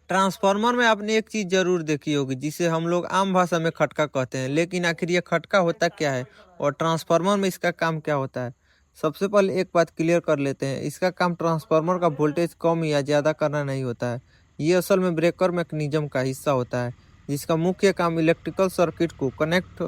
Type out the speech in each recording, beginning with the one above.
Transformer में आपने एक चीज जरूर देखी होगी जिसे हम लोग आम भाषा में खटका कहते हैं, लेकिन आखिर ये खटका होता क्या है और ट्रांसफार्मर में इसका काम क्या होता है। सबसे पहले एक बात क्लियर कर लेते हैं, इसका काम ट्रांसफार्मर का वोल्टेज कम या ज्यादा करना नहीं होता है। ये असल में ब्रेकर मैकेनिज्म का हिस्सा होता है, जिसका मुख्य काम इलेक्ट्रिकल सर्किट को कनेक्ट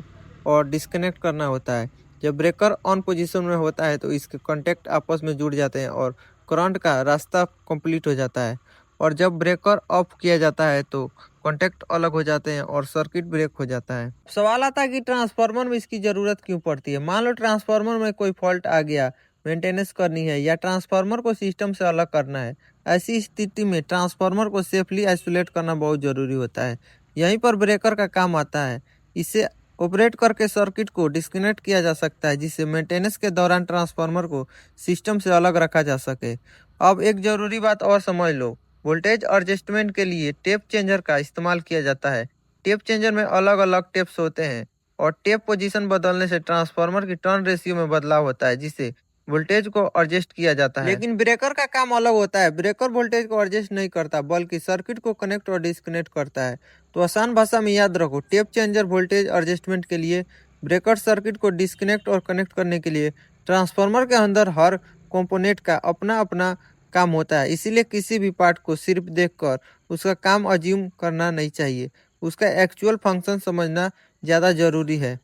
और डिस्कनेक्ट करना होता है। जब ब्रेकर ऑन पोजीशन में होता है तो इसके कॉन्टेक्ट आपस में जुड़ जाते हैं और करंट का रास्ता कंप्लीट हो जाता है। और जब ब्रेकर ऑफ किया जाता है तो कॉन्टैक्ट अलग हो जाते हैं और सर्किट ब्रेक हो जाता है। सवाल आता है कि ट्रांसफार्मर में इसकी ज़रूरत क्यों पड़ती है। मान लो ट्रांसफार्मर में कोई फॉल्ट आ गया, मेंटेनेंस करनी है या ट्रांसफार्मर को सिस्टम से अलग करना है। ऐसी स्थिति में ट्रांसफार्मर को सेफली आइसोलेट करना बहुत ज़रूरी होता है। यहीं पर ब्रेकर का काम आता है। इसे ऑपरेट करके सर्किट को डिस्कनेक्ट किया जा सकता है, जिससे मेंटेनेंस के दौरान ट्रांसफार्मर को सिस्टम से अलग रखा जा सके। अब एक ज़रूरी बात और समझ लो, वोल्टेज एडजस्टमेंट के लिए टेप चेंजर का इस्तेमाल किया जाता है। टेप चेंजर में अलग अलग टेप्स होते हैं और टेप पोजीशन बदलने से ट्रांसफार्मर की टर्न रेशियो में बदलाव होता है, जिससे वोल्टेज को एडजस्ट किया जाता है। लेकिन ब्रेकर का काम अलग होता है। ब्रेकर वोल्टेज को एडजस्ट नहीं करता, बल्कि सर्किट को कनेक्ट और डिस्कनेक्ट करता है। तो आसान भाषा में याद रखो, टेप चेंजर वोल्टेज एडजस्टमेंट के लिए, ब्रेकर सर्किट को डिस्कनेक्ट और कनेक्ट करने के लिए। ट्रांसफार्मर के अंदर हर कंपोनेंट का अपना अपना काम होता है, इसीलिए किसी भी पार्ट को सिर्फ देखकर उसका काम अज्यूम करना नहीं चाहिए। उसका एक्चुअल फंक्शन समझना ज़्यादा जरूरी है।